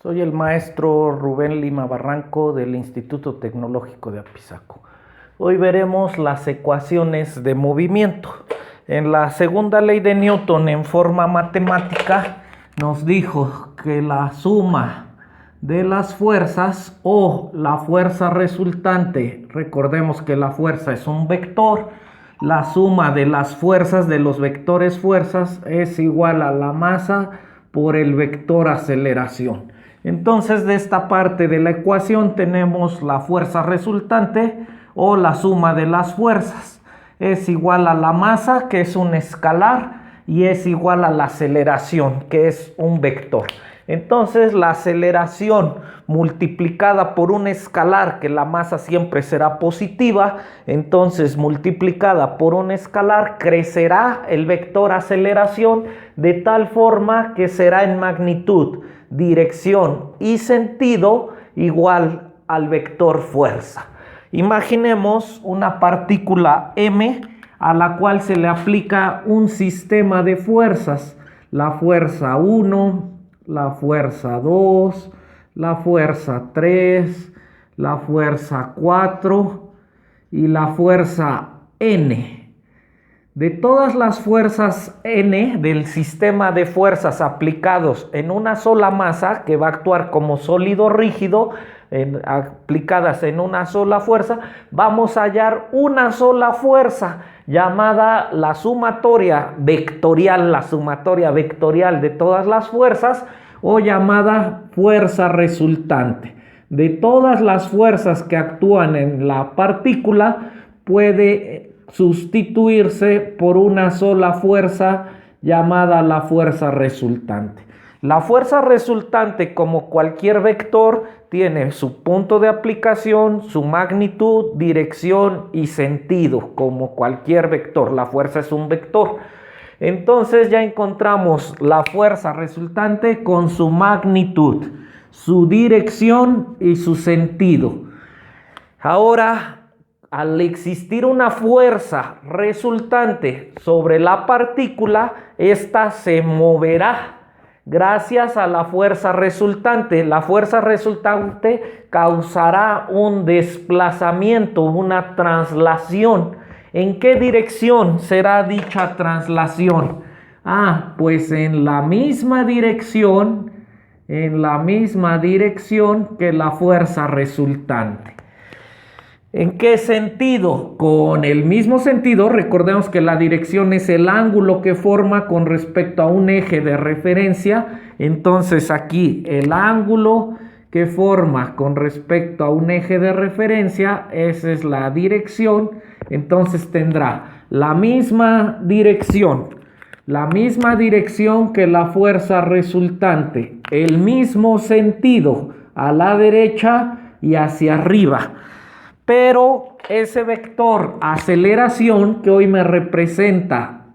Soy el maestro Rubén Lima Barranco del Instituto Tecnológico de Apizaco. Hoy veremos las ecuaciones de movimiento. En la segunda ley de Newton, en forma matemática, nos dijo que la suma de las fuerzas o la fuerza resultante, recordemos que la fuerza es un vector, la suma de las fuerzas de los vectores fuerzas es igual a la masa por el vector aceleración. Entonces, de esta parte de la ecuación tenemos la fuerza resultante o la suma de las fuerzas. Es igual a la masa, que es un escalar, y es igual a la aceleración, que es un vector. Entonces, la aceleración multiplicada por un escalar, que la masa siempre será positiva, entonces multiplicada por un escalar, crecerá el vector aceleración de tal forma que será en magnitud, dirección y sentido igual al vector fuerza. Imaginemos una partícula m a la cual se le aplica un sistema de fuerzas, la fuerza 1, la fuerza 2, la fuerza 3, la fuerza 4 y la fuerza n. De todas las fuerzas n del sistema de fuerzas aplicados en una sola masa, que va a actuar como sólido rígido, aplicadas en una sola fuerza, vamos a hallar una sola fuerza llamada la sumatoria vectorial de todas las fuerzas, o llamada fuerza resultante. De todas las fuerzas que actúan en la partícula, puede sustituirse por una sola fuerza llamada la fuerza resultante. La fuerza resultante, como cualquier vector, tiene su punto de aplicación, su magnitud, dirección y sentido, como cualquier vector. La fuerza es un vector. Entonces ya encontramos la fuerza resultante con su magnitud, su dirección y su sentido. Ahora, al existir una fuerza resultante sobre la partícula, ésta se moverá gracias a la fuerza resultante. La fuerza resultante causará un desplazamiento, una traslación. ¿En qué dirección será dicha traslación? Pues en la misma dirección que la fuerza resultante. ¿En qué sentido? Con el mismo sentido. Recordemos que la dirección es el ángulo que forma con respecto a un eje de referencia. Entonces aquí el ángulo que forma con respecto a un eje de referencia, esa es la dirección. Entonces tendrá la misma dirección que la fuerza resultante, el mismo sentido a la derecha y hacia arriba. Pero ese vector aceleración que hoy me representa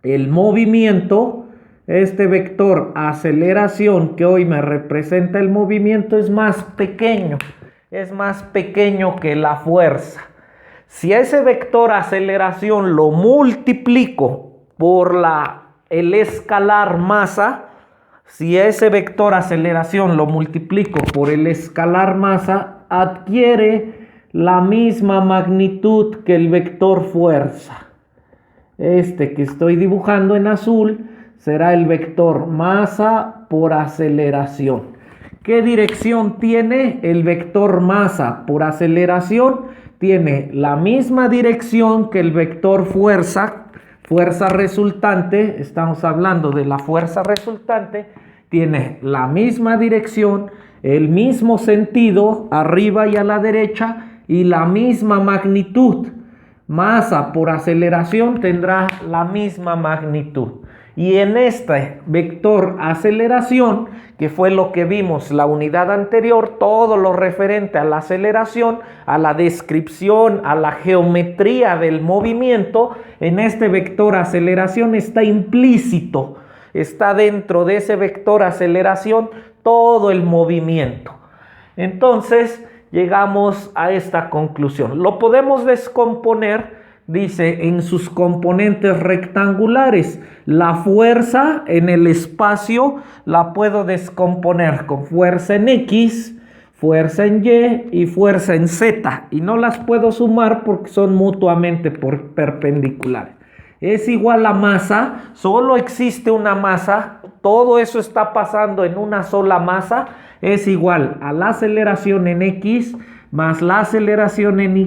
el movimiento, este vector aceleración que hoy me representa el movimiento es más pequeño que la fuerza. Si a ese vector aceleración lo multiplico por el escalar masa, adquiere la misma magnitud que el vector fuerza. Este que estoy dibujando en azul será el vector masa por aceleración. ¿Qué dirección tiene el vector masa por aceleración? Tiene la misma dirección que el vector fuerza resultante. Estamos hablando de la fuerza resultante. Tiene la misma dirección, el mismo sentido arriba y a la derecha, y la misma magnitud. Masa por aceleración tendrá la misma magnitud. Y en este vector aceleración, que fue lo que vimos la unidad anterior, todo lo referente a la aceleración, a la descripción, a la geometría del movimiento, en este vector aceleración está implícito, está dentro de ese vector aceleración todo el movimiento. Entonces llegamos a esta conclusión. Lo podemos descomponer dice en sus componentes rectangulares. La fuerza en el espacio la puedo descomponer con fuerza en X, fuerza en Y y fuerza en Z. Y no las puedo sumar porque son mutuamente perpendiculares. Es igual a masa, solo existe una masa, todo eso está pasando en una sola masa, es igual a la aceleración en X más la aceleración en Y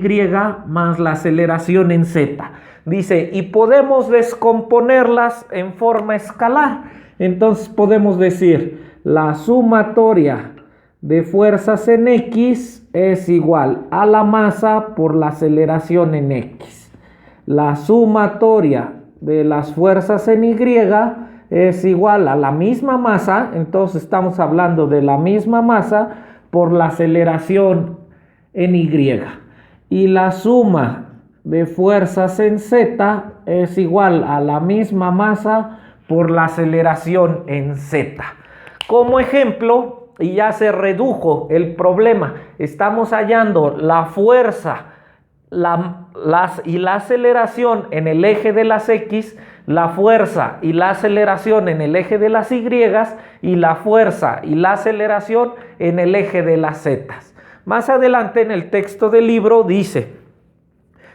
más la aceleración en Z. Dice, y podemos descomponerlas en forma escalar. Entonces podemos decir, la sumatoria de fuerzas en X es igual a la masa por la aceleración en X. La sumatoria de las fuerzas en Y es igual a la misma masa, entonces estamos hablando de la misma masa por la aceleración en Y. Y la suma de fuerzas en Z es igual a la misma masa por la aceleración en Z. Como ejemplo, y ya se redujo el problema, estamos hallando la fuerza y la aceleración en el eje de las X, la fuerza y la aceleración en el eje de las Y y la fuerza y la aceleración en el eje de las Z. Más adelante en el texto del libro dice,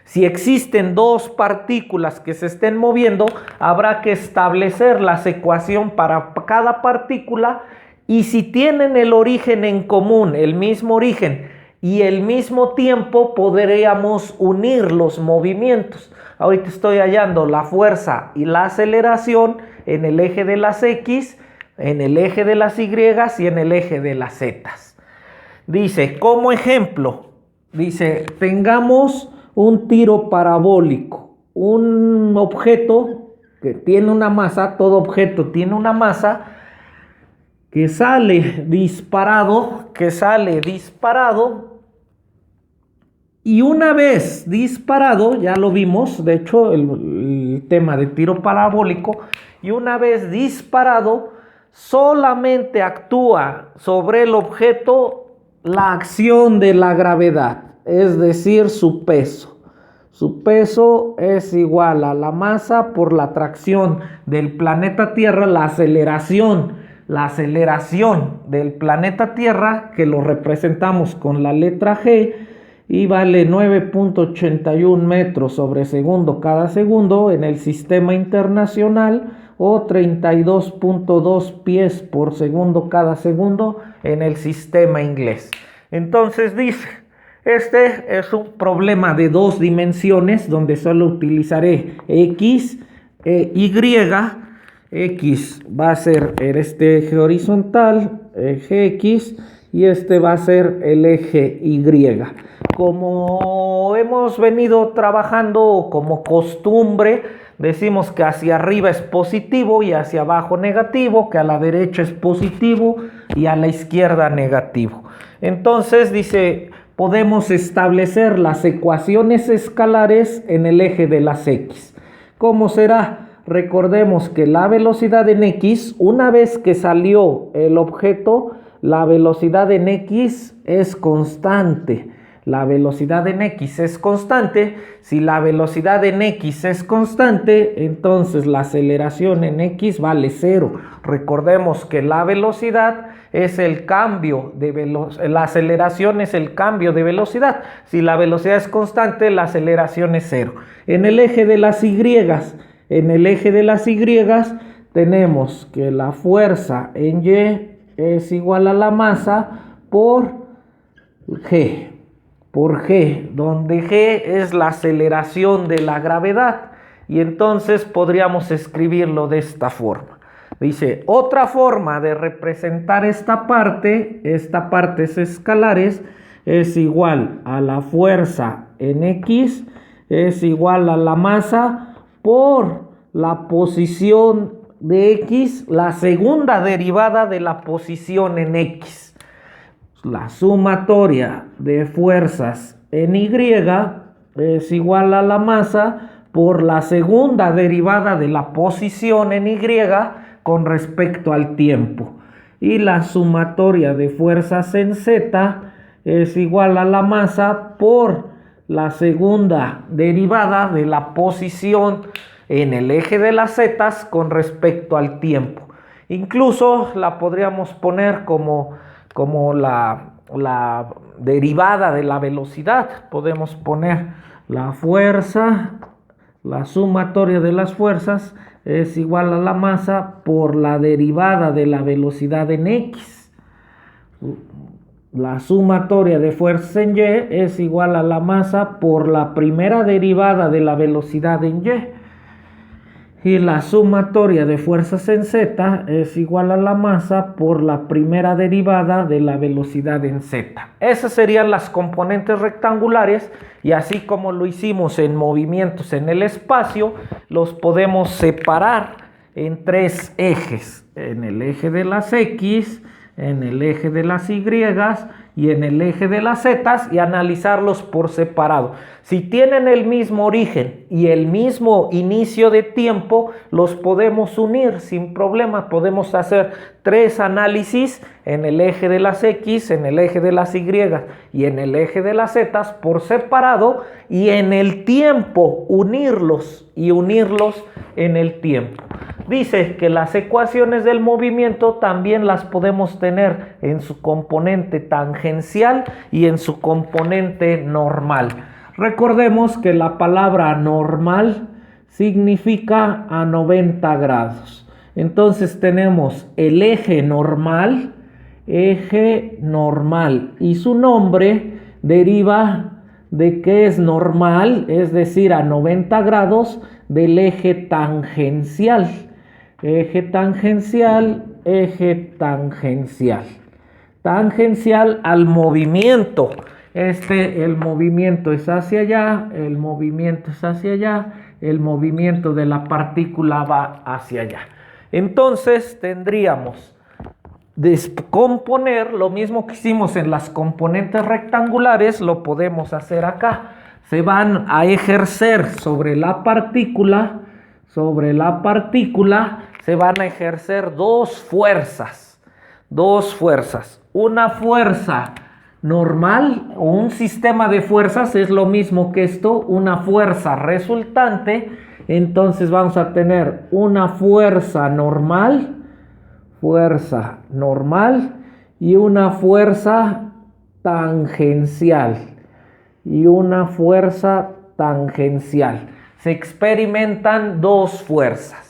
si existen dos partículas que se estén moviendo, habrá que establecer la ecuación para cada partícula y si tienen el origen en común, el mismo origen, y al mismo tiempo podríamos unir los movimientos. Ahorita estoy hallando la fuerza y la aceleración en el eje de las X, en el eje de las Y y en el eje de las Z. Dice, como ejemplo, dice, tengamos un tiro parabólico, un objeto que tiene una masa, todo objeto tiene una masa, que sale disparado, y una vez disparado, ya lo vimos, de hecho el tema de tiro parabólico, y una vez disparado, solamente actúa sobre el objeto la acción de la gravedad, es decir, su peso. Su peso es igual a la masa por la atracción del planeta Tierra, la aceleración del planeta Tierra, que lo representamos con la letra G, y vale 9.81 metros sobre segundo cada segundo en el sistema internacional o 32.2 pies por segundo cada segundo en el sistema inglés. Entonces dice, este es un problema de dos dimensiones donde solo utilizaré X e Y. X va a ser este eje horizontal, eje X, y este va a ser el eje Y. Como hemos venido trabajando como costumbre, decimos que hacia arriba es positivo y hacia abajo negativo, que a la derecha es positivo y a la izquierda negativo. Entonces dice, podemos establecer las ecuaciones escalares en el eje de las X. ¿Cómo será? Recordemos que la velocidad en X, una vez que salió el objeto, la velocidad en X es constante. La velocidad en X es constante. Si la velocidad en X es constante, entonces la aceleración en X vale 0. Recordemos que la velocidad es el cambio de velocidad, la aceleración es el cambio de velocidad. Si la velocidad es constante, la aceleración es 0. En el eje de las Y, tenemos que la fuerza en Y es igual a la masa por G, donde G es la aceleración de la gravedad, y entonces podríamos escribirlo de esta forma. Dice, otra forma de representar esta parte es escalares, es igual a la fuerza en X, es igual a la masa por la posición de X, la segunda derivada de la posición en X. La sumatoria de fuerzas en Y es igual a la masa por la segunda derivada de la posición en Y con respecto al tiempo. Y la sumatoria de fuerzas en Z es igual a la masa por la segunda derivada de la posición en el eje de las zetas con respecto al tiempo. Incluso la podríamos poner como la derivada de la velocidad. Podemos poner la fuerza, la sumatoria de las fuerzas es igual a la masa por la derivada de la velocidad en X. La sumatoria de fuerzas en Y es igual a la masa por la primera derivada de la velocidad en Y. Y la sumatoria de fuerzas en Z es igual a la masa por la primera derivada de la velocidad en Z. Esas serían las componentes rectangulares, y así como lo hicimos en movimientos en el espacio, los podemos separar en tres ejes: en el eje de las X, en el eje de las Y y en el eje de las Z, y analizarlos por separado. Si tienen el mismo origen y el mismo inicio de tiempo, los podemos unir sin problema. Podemos hacer tres análisis en el eje de las X, en el eje de las Y y en el eje de las Z por separado, y en el tiempo unirlos en el tiempo. Dice que las ecuaciones del movimiento también las podemos tener en su componente tangencial y en su componente normal. Recordemos que la palabra normal significa a 90 grados. Entonces tenemos el eje normal, y su nombre deriva de que es normal, es decir, a 90 grados del eje tangencial. Eje tangencial, tangencial al movimiento. El movimiento es hacia allá, el movimiento es hacia allá, el movimiento de la partícula va hacia allá. Entonces tendríamos descomponer lo mismo que hicimos en las componentes rectangulares, lo podemos hacer acá. Se van a ejercer sobre la partícula, se van a ejercer dos fuerzas. Una fuerza normal, o un sistema de fuerzas es lo mismo que esto, una fuerza resultante. Entonces vamos a tener una fuerza normal y una fuerza tangencial. Se experimentan dos fuerzas.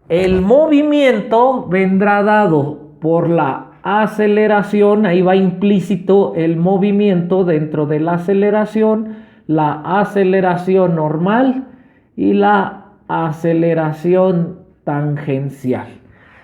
El movimiento vendrá dado por la aceleración, ahí va implícito el movimiento dentro de la aceleración normal y la aceleración tangencial.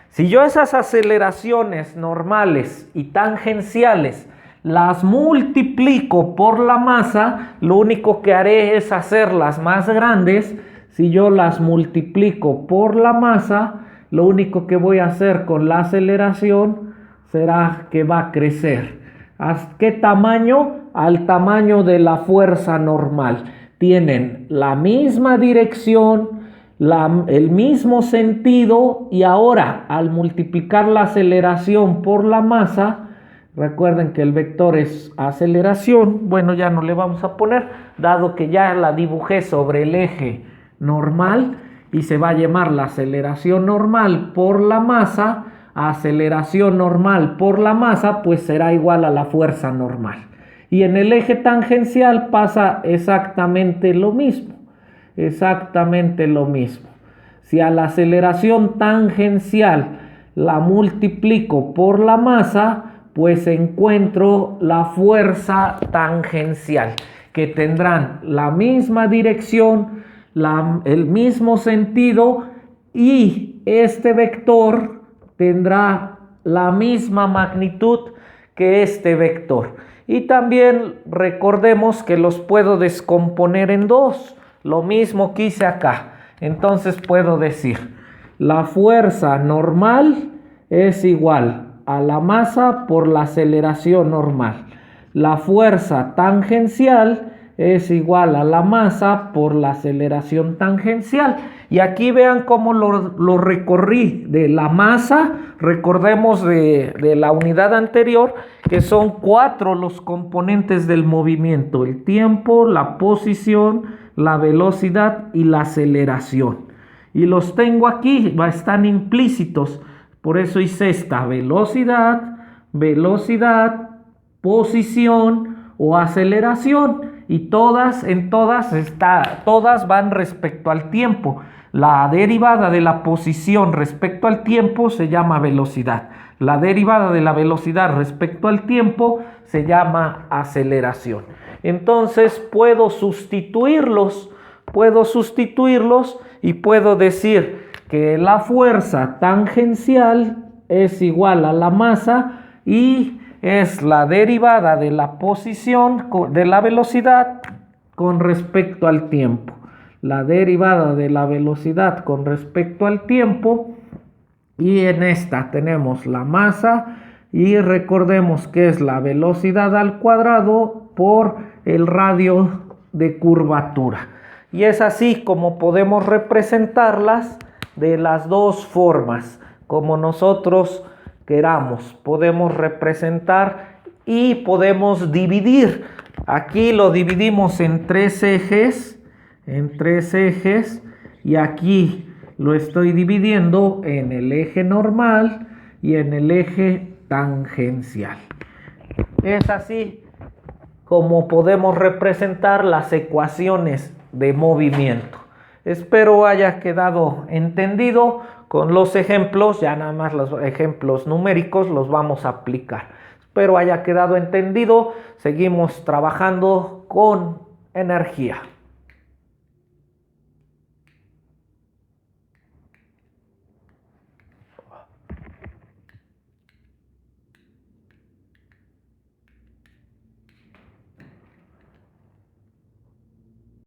Si yo esas aceleraciones normales y tangenciales las multiplico por la masa, lo único que haré es hacerlas más grandes. Si yo las multiplico por la masa, lo único que voy a hacer con la aceleración será que va a crecer. ¿A qué tamaño? Al tamaño de la fuerza normal. Tienen la misma dirección, el mismo sentido, y ahora al multiplicar la aceleración por la masa, recuerden que el vector es aceleración, bueno, ya no le vamos a poner, dado que ya la dibujé sobre el eje normal, y se va a llamar la aceleración normal por la masa. Aceleración normal por la masa pues será igual a la fuerza normal. Y en el eje tangencial pasa exactamente lo mismo. Si a la aceleración tangencial la multiplico por la masa, pues encuentro la fuerza tangencial, que tendrán la misma dirección, el mismo sentido, y este vector tendrá la misma magnitud que este vector. Y también recordemos que los puedo descomponer en dos, lo mismo que hice acá. Entonces puedo decir, la fuerza normal es igual a la masa por la aceleración normal. La fuerza tangencial es igual a la masa por la aceleración tangencial. Y aquí vean cómo lo recorrí de la masa. Recordemos de la unidad anterior que son 4 los componentes del movimiento: el tiempo, la posición, la velocidad y la aceleración. Y los tengo aquí, están implícitos. Por eso hice esta: velocidad, posición o aceleración. Y todas van respecto al tiempo. La derivada de la posición respecto al tiempo se llama velocidad. La derivada de la velocidad respecto al tiempo se llama aceleración. Entonces puedo sustituirlos y puedo decir que la fuerza tangencial es igual a la masa y es la derivada de la posición de la velocidad con respecto al tiempo. La derivada de la velocidad con respecto al tiempo, y en esta tenemos la masa y recordemos que es la velocidad al cuadrado por el radio de curvatura. Y es así como podemos representarlas de las dos formas, como nosotros queramos. Podemos representar y podemos dividir. Aquí lo dividimos en tres ejes, y aquí lo estoy dividiendo en el eje normal y en el eje tangencial. Es así como podemos representar las ecuaciones de movimiento. Espero haya quedado entendido. Con los ejemplos, ya nada más los ejemplos numéricos los vamos a aplicar. Espero haya quedado entendido. Seguimos trabajando con energía.